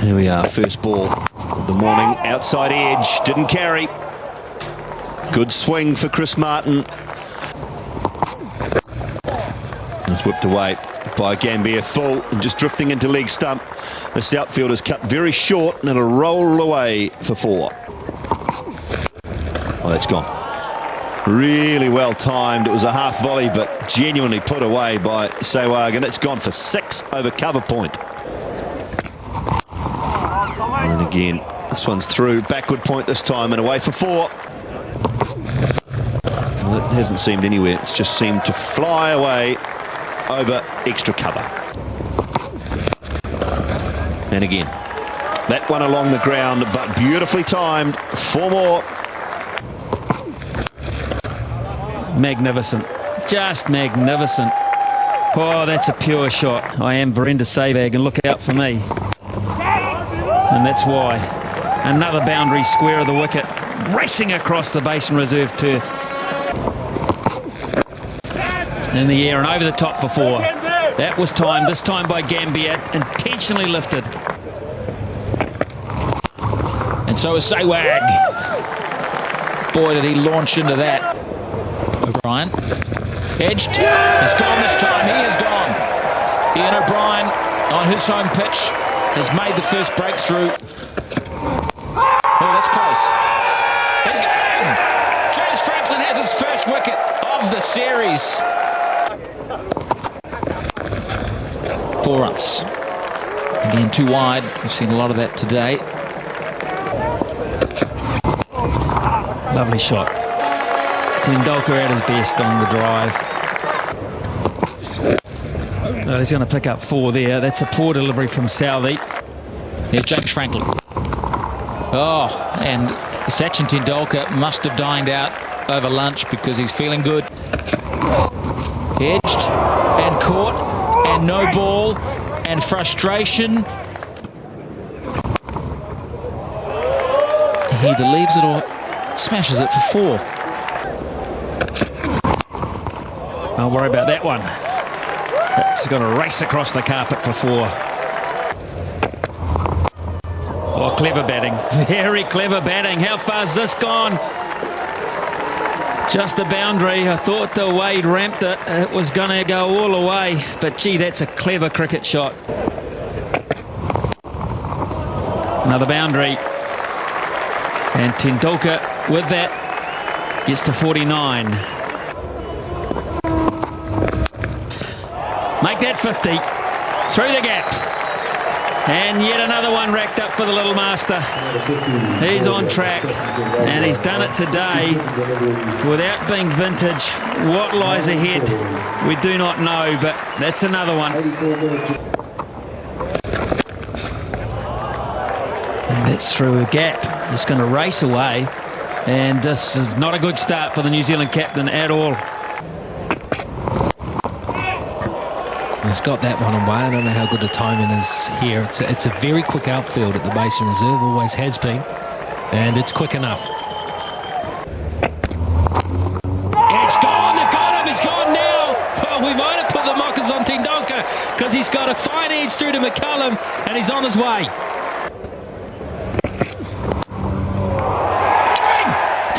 Here we are, first ball of the morning, outside edge, didn't carry. Good swing for Chris Martin. It's whipped away by Gambier full and just drifting into leg stump. This outfielder's cut very short and it'll roll away for 4. Oh, that's gone. Really well timed. It was a half volley, but genuinely put away by Sewag, and it's gone for 6 over cover point. And again, this one's through, backward point this time, and away for 4. Well, it hasn't seemed anywhere. It's just seemed to fly away over extra cover. And again, that one along the ground, but beautifully timed. 4 more. Magnificent, just magnificent. Oh, that's a pure shot. I am Verenda Sewag, and look out for me. And that's why. Another boundary square of the wicket, racing across the Basin Reserve turf. In the air and over the top for 4. That was timed, this time by Gambier, intentionally lifted. And so is Sewag. Boy, did he launch into that. O'Brien, edged, he's gone this time, he is gone. Ian O'Brien on his home pitch has made the first breakthrough. Oh, that's close. He's gone! James Franklin has his first wicket of the series. 4 runs. Again, too wide. We've seen a lot of that today. Lovely shot. Tendulkar at his best on the drive. Well, he's going to pick up 4 there. That's a poor delivery from Southey. Here's James Franklin. Oh, and Sachin Tendulkar must have dined out over lunch because he's feeling good. Edged and caught and no ball and frustration. He either leaves it or smashes it for 4. Don't worry about that one. That's going to race across the carpet for 4. Oh, clever batting. Very clever batting. How far's this gone? Just the boundary. I thought the way he'd ramped it, it was going to go all the way. But, gee, that's a clever cricket shot. Another boundary. And Tendulkar, with that, gets to 49. Make that 50. Through the gap. And yet another one racked up for the little master. He's on track. And he's done it today without being vintage. What lies ahead, we do not know. But that's another one. And that's through a gap. It's going to race away. And this is not a good start for the New Zealand captain at all. He's got that one away. I don't know how good the timing is here. It's a very quick outfield at the Basin Reserve, always has been, and it's quick enough. It's gone, they've got him, he's gone now. Well, we might have put the mockers on Tendulkar because he's got a fine edge through to McCullum and he's on his way.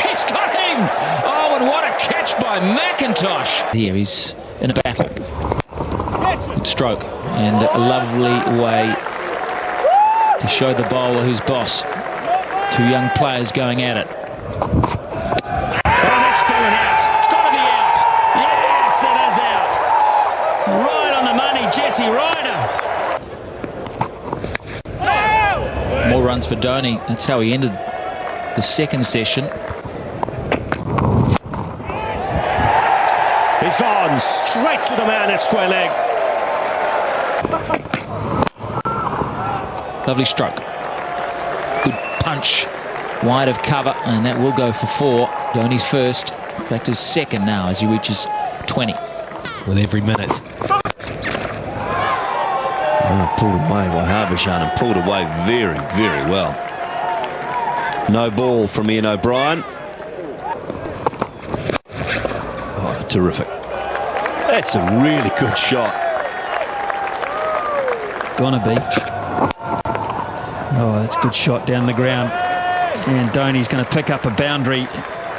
He's got him! Oh, and what a catch by McIntosh. Here he's in a battle. Good stroke and a lovely way to show the bowler who's boss. 2 young players going at it. Oh, that's fallen out. It's got to be out. Yes, it is out. Right on the money, Jesse Ryder. More runs for Dhoni. That's how he ended the second session. He's gone straight to the man at square leg. Lovely stroke. Good punch. Wide of cover, and that will go for 4. Dhoni's first. In fact, his second now as he reaches 20. With every minute. Oh, pulled away by Harbishan and pulled away very, very well. No ball from Ian O'Brien. Oh, terrific. That's a really good shot. Gonna be. Oh, that's a good shot down the ground. And Dhoni's going to pick up a boundary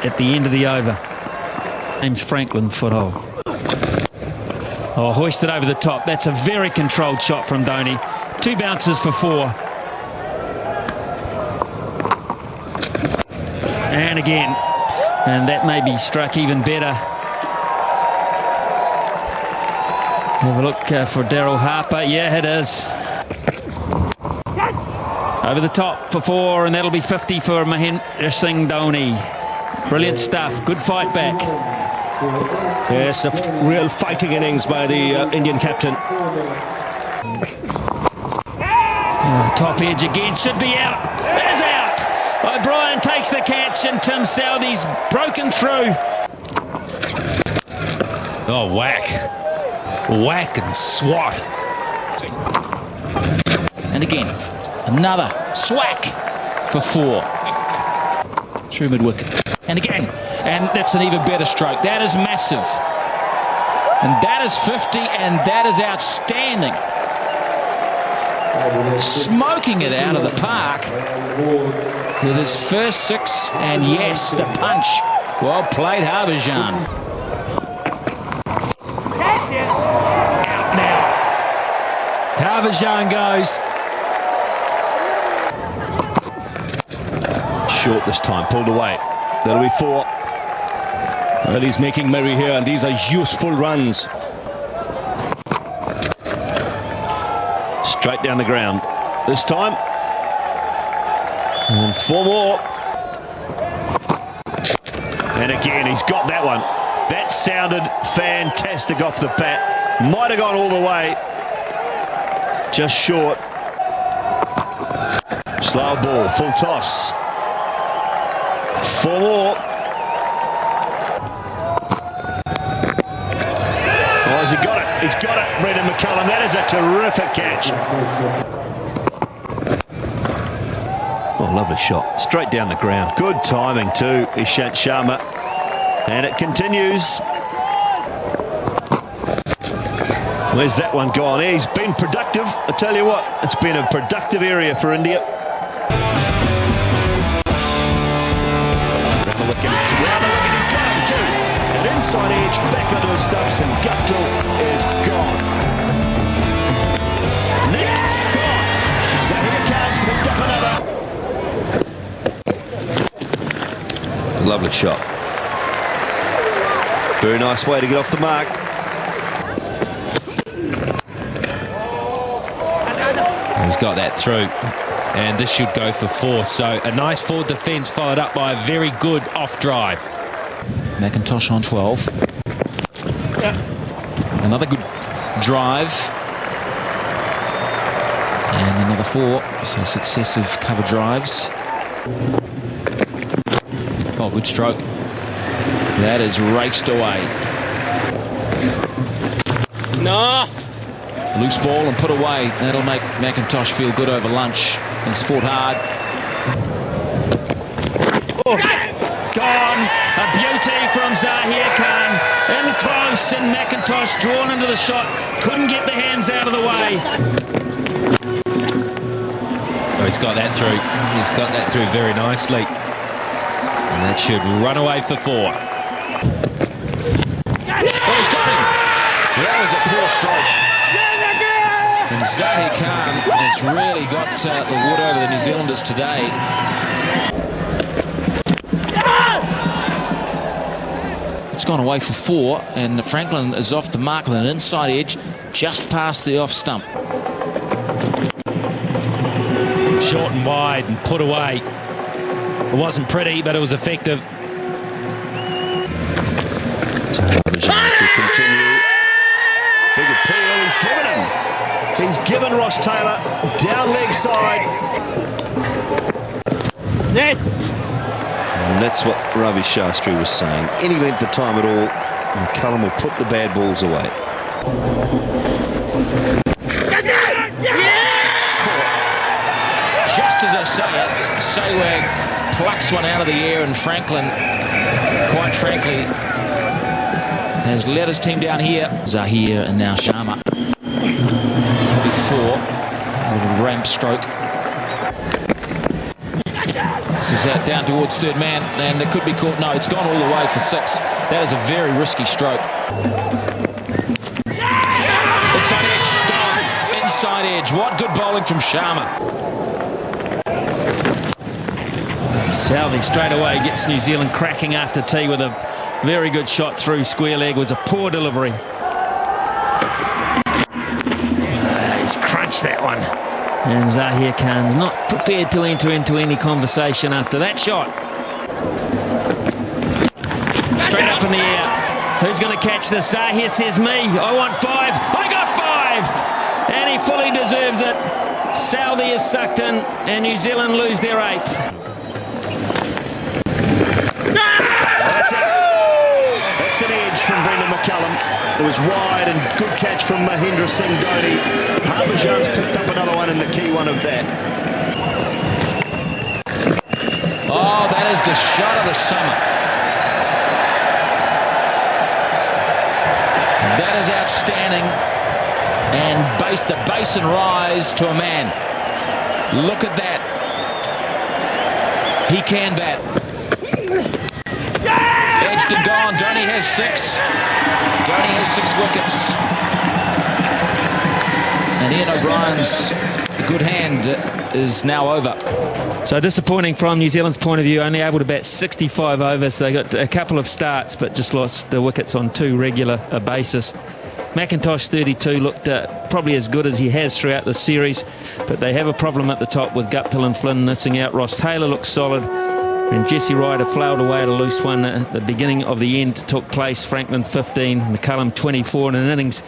at the end of the over. James Franklin foothole. Oh, hoisted over the top. That's a very controlled shot from Dhoni. 2 bounces for 4. And again. And that may be struck even better. Have a look for Daryl Harper. Yeah, it is. Over the top for 4, and that'll be 50 for Mahendra Singh Dhoni. Brilliant stuff. Good fight back. Yes, a real fighting innings by the Indian captain. Top edge again. Should be out. It is out. O'Brien takes the catch, and Tim Southey's broken through. Oh, whack. Whack and swat. And again, another swack for 4. Through mid-wicket. And again, and that's an even better stroke. That is massive. And that is 50, and that is outstanding. Smoking it out of the park with his first 6, and yes, the punch. Well played, Harbhajan. Out now. Harbhajan goes. Short this time, pulled away. That'll be 4. Well, he's making merry here, and these are useful runs. Straight down the ground. This time. And 4 more. And again, he's got that one. That sounded fantastic off the bat. Might have gone all the way. Just short. Slow ball, full toss. 4 more. Oh, has he got it? He's got it, Brendan McCullum. That is a terrific catch. Oh, lovely shot. Straight down the ground. Good timing too, Ishant Sharma. And it continues. Where's that one gone? He's been productive. I tell you what, it's been a productive area for India. Round the wicket, he's got it too. An inside edge, back onto his stumps, and Guptill is gone. Nick, gone. Zahir Khan's picked up another. Lovely shot. Very nice way to get off the mark. He's got that through, and this should go for 4. So a nice forward defence followed up by a very good off drive. McIntosh on 12. Another good drive. And another 4. So successive cover drives. Oh, good stroke. That is raced away. No. Loose ball and put away. That'll make McIntosh feel good over lunch. He's fought hard. Oh, gone. A beauty from Zahir Khan. In close, and McIntosh drawn into the shot. Couldn't get the hands out of the way. Oh, he's got that through. He's got that through very nicely. And that should run away for 4. Oh, he's got him. That was a poor stroke. And Zahir Khan has really got the wood over the New Zealanders today. It's gone away for 4, and Franklin is off the mark with an inside edge just past the off stump. Short and wide and put away. It wasn't pretty, but it was effective. To continue. Big appeal, he's given him. He's given Ross Taylor down leg side. Yes. And that's what Ravi Shastri was saying. Any length of time at all, McCullum will put the bad balls away. Just as I say it, Sehwag plucks one out of the air, and Franklin, quite frankly, has let his team down here. Zahir and now Sharma. Before, a little ramp stroke. bounces out down towards third man, and it could be caught. No, it's gone all the way for 6. That is a very risky stroke. Inside edge, gone. Inside edge. What good bowling from Sharma. Southey straight away gets New Zealand cracking after tea with a very good shot through square leg. Was a poor delivery. He's crunched that one. And Zahir Khan's not prepared to enter into any conversation after that shot. Straight up in the air. Who's going to catch this? Zahir says me. I want 5. I got 5! And he fully deserves it. Southey is sucked in and New Zealand lose their 8th. That's an edge from Brendan McCullum. It was wide and good catch from Mahendra Singh Dhoni. Harbhajan's picked up another one and the key one of that. Oh, that is the shot of the summer. That is outstanding. And the base and rise to a man. Look at that. He can bat. Edged and gone. Dhoni has 6. Dhoni has 6 wickets. And Ian O'Brien's good hand is now over. So disappointing from New Zealand's point of view, only able to bat 65 overs. They got a couple of starts but just lost the wickets on 2 regular basis. McIntosh 32 looked probably as good as he has throughout the series, but they have a problem at the top with Guptill and Flynn missing out. Ross Taylor looks solid, and Jesse Ryder flailed away at a loose one at the beginning of the end took place. Franklin 15, McCullum 24 in an innings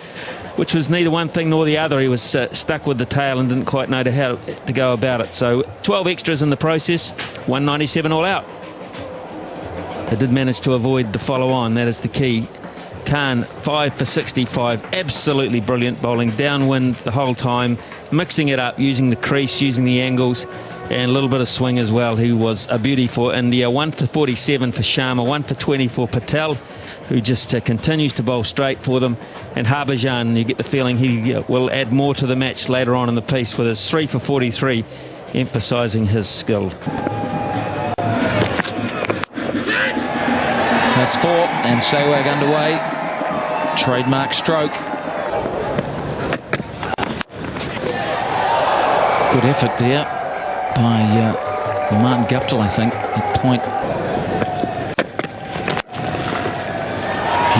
which was neither one thing nor the other. He was stuck with the tail and didn't quite know how to go about it. So 12 extras in the process, 197 all out. They did manage to avoid the follow-on, that is the key. Khan 5 for 65, absolutely brilliant bowling, downwind the whole time, mixing it up, using the crease, using the angles, and a little bit of swing as well. He was a beauty for India. 1 for 47 for Sharma, 1 for 20 for Patel, who just continues to bowl straight for them. And Harbhajan, you get the feeling he will add more to the match later on in the piece with his 3 for 43, emphasising his skill. That's 4, and Sehwag underway. Trademark stroke. Good effort there by Martin Guptill, I think, at point.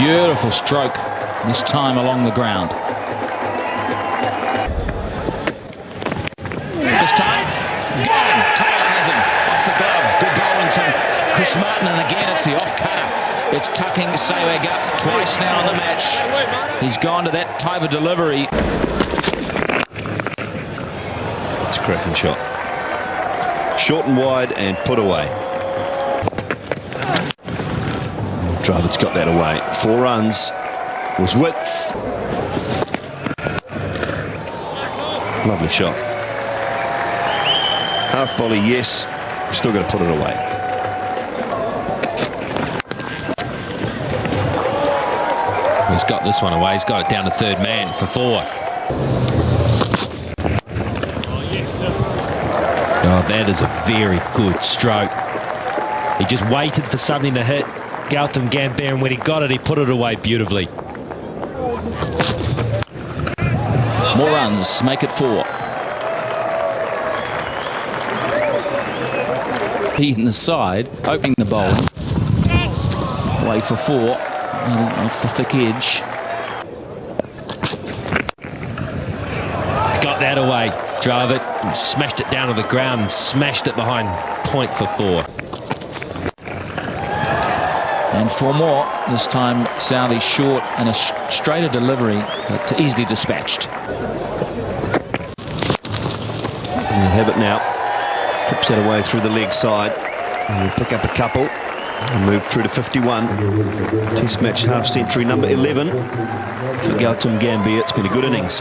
Beautiful stroke, this time along the ground. This time, gone. Taylor has him off the glove. Good bowling from Chris Martin, and again it's the off-cutter. It's tucking Sehwag up twice now in the match. He's gone to that type of delivery. It's a cracking shot. Short and wide and put away. Dravid's got that away. 4 runs was width. Lovely shot. Half volley, yes. Still got to put it away. He's got this one away. He's got it down to third man for 4. Oh, that is a very good stroke. He just waited for something to hit Gautam Gambhir, and when he got it, he put it away beautifully. More runs, make it 4. He in the side, opening the bowling. Away for 4. Off the thick edge. He's got that away. Drove it and smashed it down to the ground and smashed it behind point for 4. And 4 more. This time Southey short and a straighter delivery, but easily dispatched. He'll have it now. Pips that away through the leg side. And we'll pick up a couple. And move through to 51. Test match half century number 11 for Gautam Gambhir. It's been a good innings.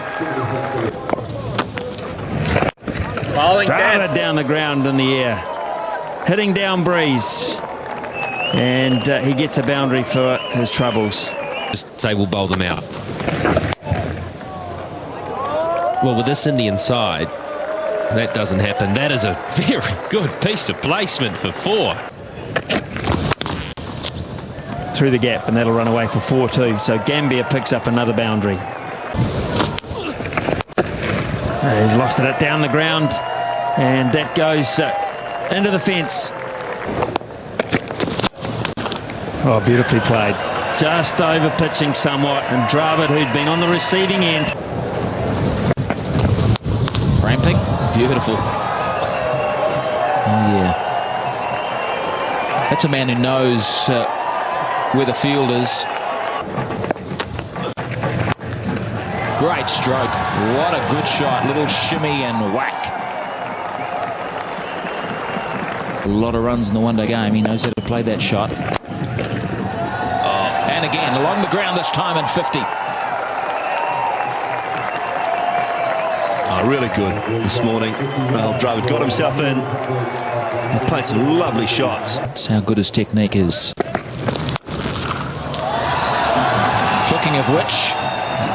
Drive it down the ground in the air. Hitting down breeze. And he gets a boundary for his troubles. Just say we'll bowl them out. Well, with this Indian side, That doesn't happen. That is a very good piece of placement for 4. Through the gap, and that'll run away for 4 too. So Gambia picks up another boundary. He's lofted it down the ground, and that goes into the fence. Oh, beautifully played. Just over pitching somewhat, and Dravid, who'd been on the receiving end. Ramping, beautiful. Oh, yeah. That's a man who knows where the field is. Great stroke. What a good shot. Little shimmy and whack. A lot of runs in the one-day game. He knows how to play that shot. And again, along the ground this time in 50. Oh, really good this morning. Well, Dravid got himself in. He played some lovely shots. That's how good his technique is. Talking of which,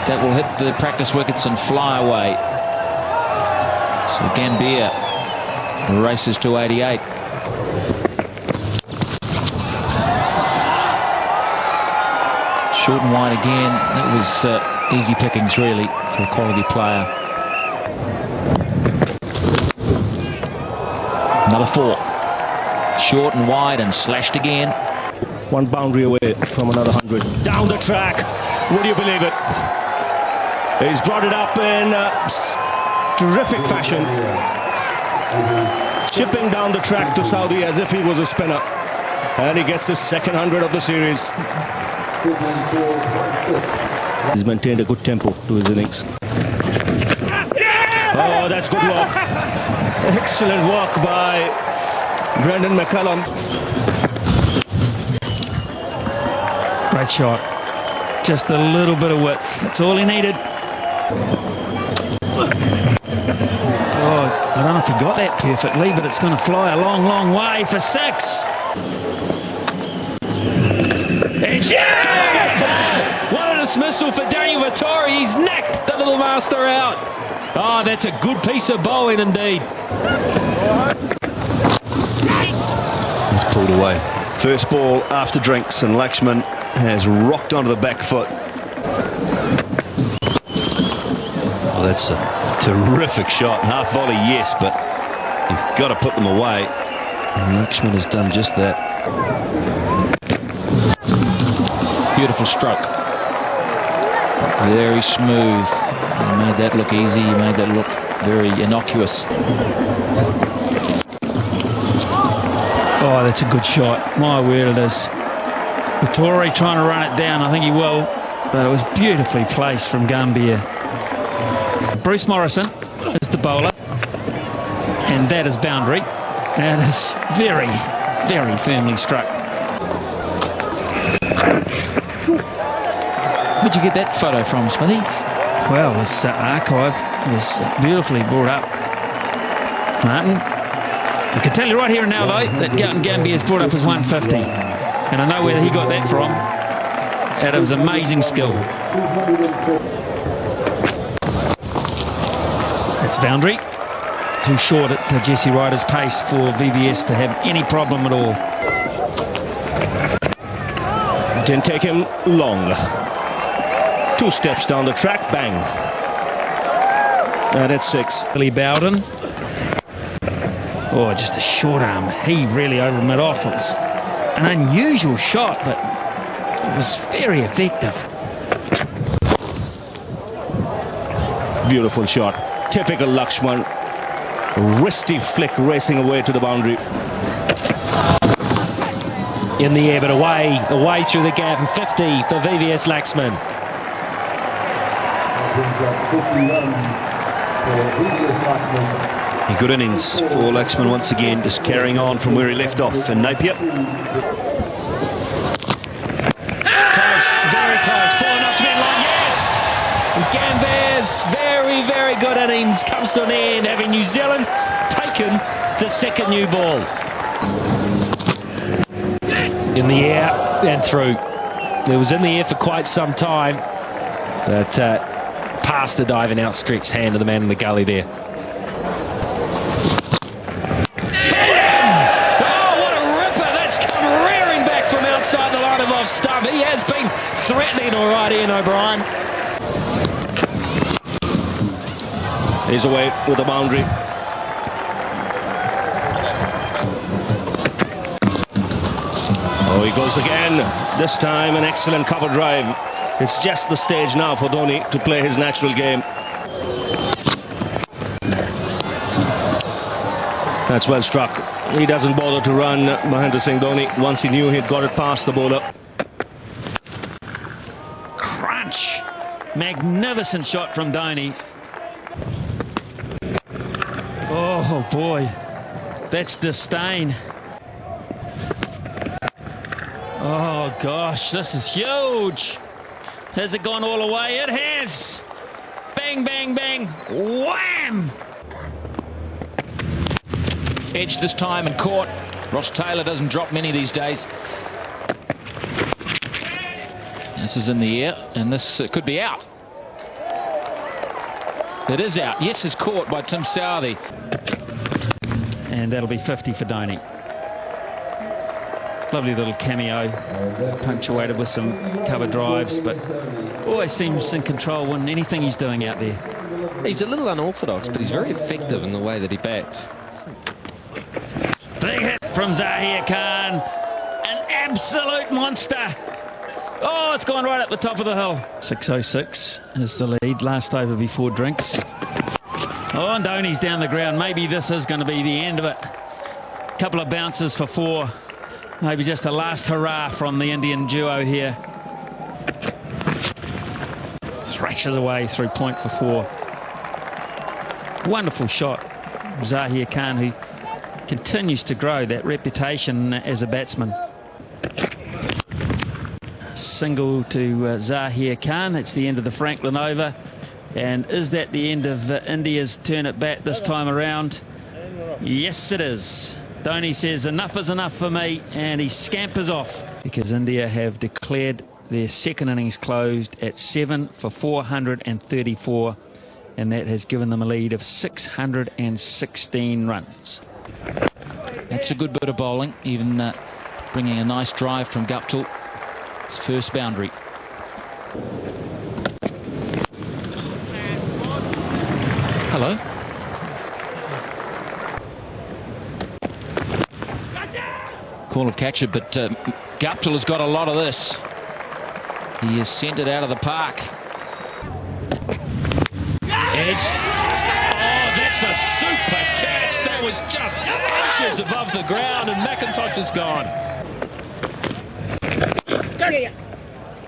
that will hit the practice wickets and fly away. So Gambia races to 88. Short and wide again. That was easy pickings, really, for a quality player. Another 4. Short and wide and slashed again. One boundary away from another 100. Down the track. Would you believe it? He's brought it up in terrific fashion. Chipping down the track to Saudi as if he was a spinner. And he gets his second 100 of the series. He's maintained a good tempo to his innings. Oh, that's good work. Excellent work by Brendan McCullum. Great shot. Just a little bit of width. That's all he needed. Oh, I don't know if he got that perfectly, but it's going to fly a long, long way for 6. Yeah! What a dismissal for Daniel Vittori. He's knocked the little master out. Oh, that's a good piece of bowling indeed. He's pulled away. First ball after drinks, and Lakshman has rocked onto the back foot. Well, that's a terrific shot. Half volley, yes, but you've got to put them away. And Lakshman has done just that. Beautiful stroke. Very smooth. He made that look easy. He made that look very innocuous. Oh, that's a good shot. My word, it is. Vittori trying to run it down. I think he will. But it was beautifully placed from Gambia. Bruce Morrison is the bowler. And that is boundary. That is very, very firmly struck. Where'd you get that photo from, Smithy? Well, this archive was beautifully brought up. Martin, I can tell you right here and now, though, that Gambia is brought up as 150. And I know where he got that from. Out of his amazing skill. It's boundary. Too short at Jesse Ryder's pace for VVS to have any problem at all. Didn't take him long. 2 steps down the track, bang. And it's 6. Billy Bowden. Oh, just a short arm. He really over mid off. It was an unusual shot, but it was very effective. Beautiful shot. Typical Lakshman. Wristy flick racing away to the boundary. In the air, but away through the gap, and 50 for VVS Laxman. A good innings for Lakshman once again, just carrying on from where he left off. And Napier. Close, very close. Falling off to midline, yes! And Gambia's very, very good innings comes to an end, having New Zealand taken the second new ball. In the air and through. It was in the air for quite some time, but past the diving outstretched hand of the man in the gully there. off stump. He has been threatening all right, Ian O'Brien. He's away with the boundary. Oh, he goes again. This time an excellent cover drive. It's just the stage now for Dhoni to play his natural game. That's well struck. He doesn't bother to run, Mahendra Singh Dhoni, once he knew he'd got it past the bowler. Crunch. Magnificent shot from Dhoni. Oh boy, that's disdain. Oh gosh, this is huge. Has it gone all the way? It has. Bang, bang, bang. Wham! Edged this time and caught. Ross Taylor doesn't drop many these days. This is in the air, and this could be out. It is out. Yes, it's caught by Tim Southey. And that'll be 50 for Dhoni. Lovely little cameo, punctuated with some cover drives, but always seems in control when anything he's doing out there. He's a little unorthodox, but he's very effective in the way that he bats. Big hit from Zahir Khan. An absolute monster. Oh, it's gone right up the top of the hill. 6:06 is the lead. Last over before drinks. Oh, and Dhoni's down the ground. Maybe this is going to be the end of it. Couple of bounces for 4. Maybe just a last hurrah from the Indian duo here. Thrashes away through point for 4. Wonderful shot. Zahir Khan, who continues to grow that reputation as a batsman. Single to Zahir Khan. That's the end of the Franklin over. And is that the end of India's turn at bat this time around? Yes, it is. Dhoni says enough is enough for me, and he scampers off because India have declared their second innings closed at 7 for 434, and that has given them a lead of 616 runs. That's a good bit of bowling, even bringing a nice drive from Guptill. His first boundary. Hello. Call of catcher, but Guptill has got a lot of this. He has sent it out of the park. Edged. Oh, that's a super catch. That was just inches above the ground, and McIntosh is gone.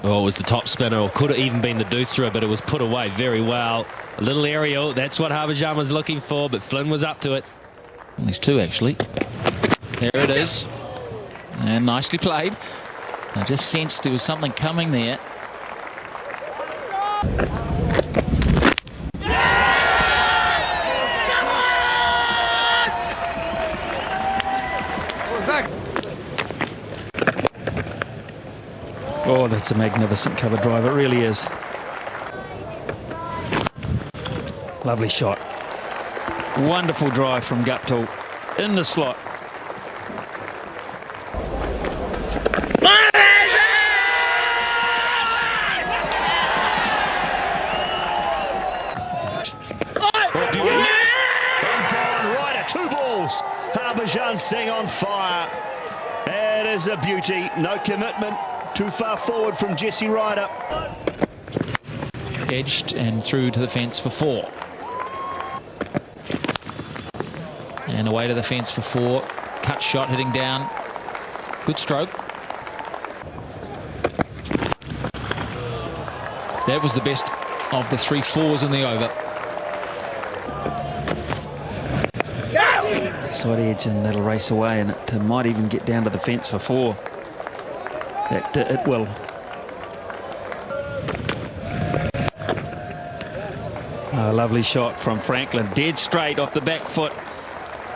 Oh, it was the top spinner, or could have even been the deuce thrower, but it was put away very well. A little aerial, that's what Harbhajan was looking for, but Flynn was up to it. Well, there's 2 actually. There it is. And nicely played. I just sensed there was something coming there. Oh, that's a magnificent cover drive. It really is. Lovely shot. Wonderful drive from Guptill in the slot. Harbhajan Singh on fire. It is a beauty. No commitment. Too far forward from Jesse Ryder. Edged and through to the fence for 4. And away to the fence for 4. Cut shot hitting down. Good stroke. That was the best of the 3 4s in the over. Side edge, and that'll race away, and it might even get down to the fence for 4. It will. A lovely shot from Franklin, dead straight off the back foot.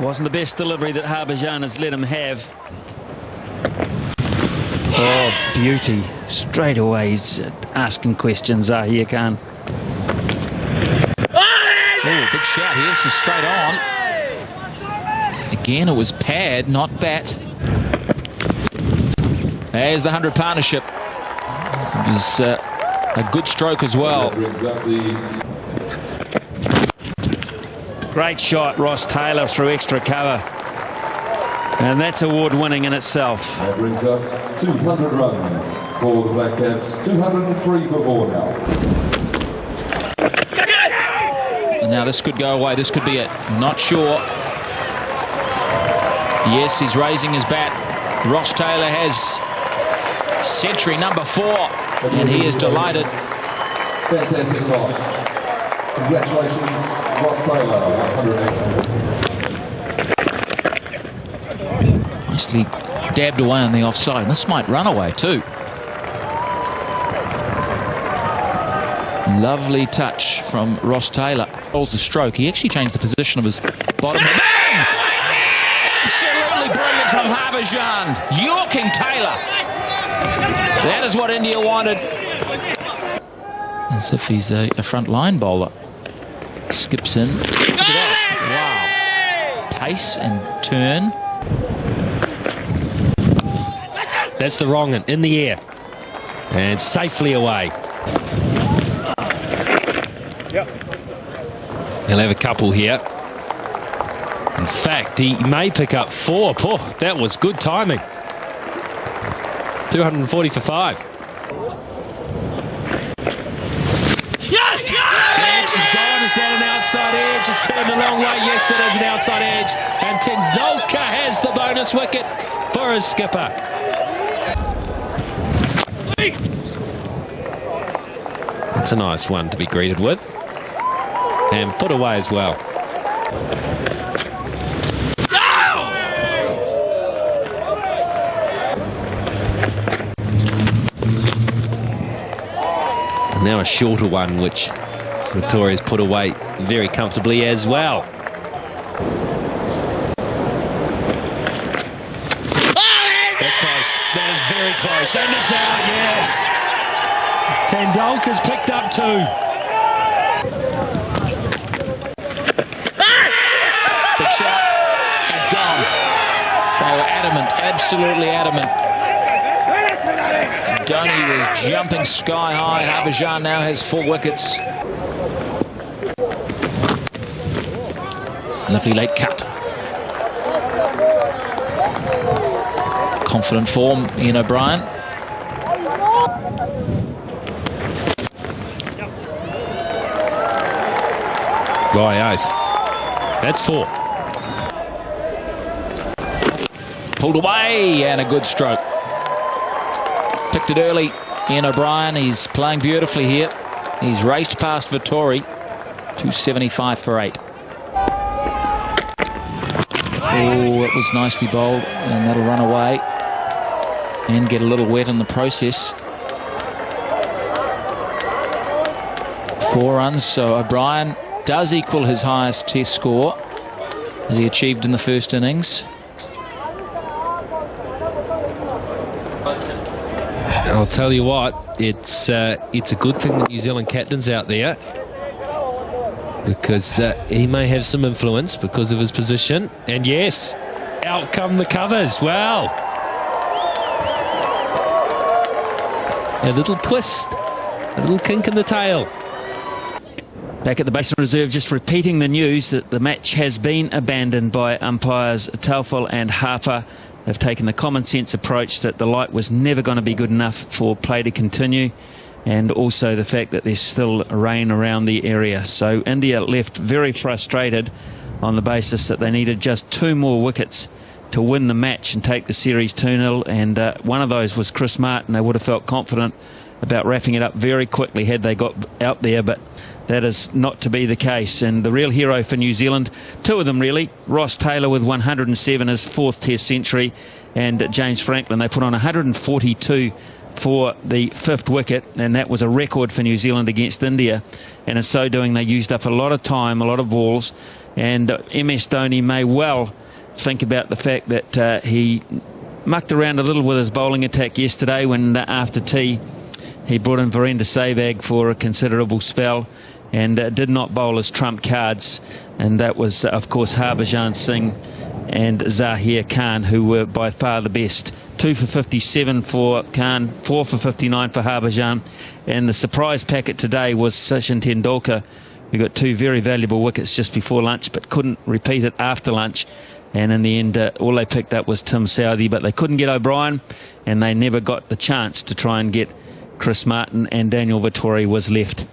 Wasn't the best delivery that Harbhajan has let him have. Oh, beauty. Straight away he's asking questions, Zahir Khan. Oh, big shout here. This is straight on. Again, it was pad, not bat. There's the 100 partnership. It was a good stroke as well. Great shot, Ross Taylor through extra cover. And that's award-winning in itself. That brings up 200 runs for the Black Caps, 203 for 4 now. And now this could go away, this could be it. Not sure. Yes, he's raising his bat. Ross Taylor has century number 4, and he is delighted. Fantastic call. Congratulations, Ross Taylor, 108. Nicely dabbed away on the offside. And this might run away too. Lovely touch from Ross Taylor. Holds the stroke. He actually changed the position of his bottom. Bang! Absolutely brilliant from Harbhajan. Yorking Taylor. That is what India wanted. As if he's a front line bowler. Skips in. Look at that. Wow. Pace and turn. That's the wrong one, in the air. And safely away. He'll have a couple here. In fact, he may pick up 4. Oh, that was good timing. 240 for 5. Edge is gone. Is that an outside edge? It's turned a long way. Yes, it is an outside edge. And Tendulkar has the bonus wicket for his skipper. It's a nice one to be greeted with. And put away as well. And now a shorter one, which Victoria's put away very comfortably as well. That's close. That is very close. And it's out, yes. Tendulkar's picked up 2. Big shot and gone. They were adamant, absolutely adamant. Dhoni was jumping sky high. Harbhajan now has 4 wickets. Lovely late cut. Confident form, Ian O'Brien. By oath. That's 4. Pulled away and a good stroke. Picked it early. Ian O'Brien, he's playing beautifully here. He's raced past Vittori. 275 for 8. Oh, it was nicely bowled, and that'll run away and get a little wet in the process. 4 runs, so O'Brien does equal his highest test score that he achieved in the first innings. I'll tell you what, it's a good thing the New Zealand captain's out there, because he may have some influence because of his position. And yes, out come the covers. Well, a little twist, a little kink in the tail. Back at the Basin Reserve, just repeating the news that the match has been abandoned by umpires Taufel and Harper. They've taken the common sense approach that the light was never going to be good enough for play to continue, and also the fact that there's still rain around the area. So India left very frustrated on the basis that they needed just 2 more wickets to win the match and take the series 2-0, and one of those was Chris Martin. They would have felt confident about wrapping it up very quickly had they got out there, but that is not to be the case. And the real hero for New Zealand, 2 of them really, Ross Taylor with 107, his 4th test century, and James Franklin. They put on 142 for the 5th wicket, and that was a record for New Zealand against India. And in so doing, they used up a lot of time, a lot of balls, and MS Dhoni may well think about the fact that he mucked around a little with his bowling attack yesterday when after tea he brought in Virender Sehwag for a considerable spell, and did not bowl his trump cards, and that was of course Harbhajan Singh and Zahir Khan, who were by far the best. 2 for 57 for Khan, 4 for 59 for Harbhajan. And the surprise packet today was Sachin Tendulkar, who got 2 very valuable wickets just before lunch, but couldn't repeat it after lunch. And in the end, all they picked up was Tim Southee, but they couldn't get O'Brien, and they never got the chance to try and get Chris Martin, and Daniel Vettori was left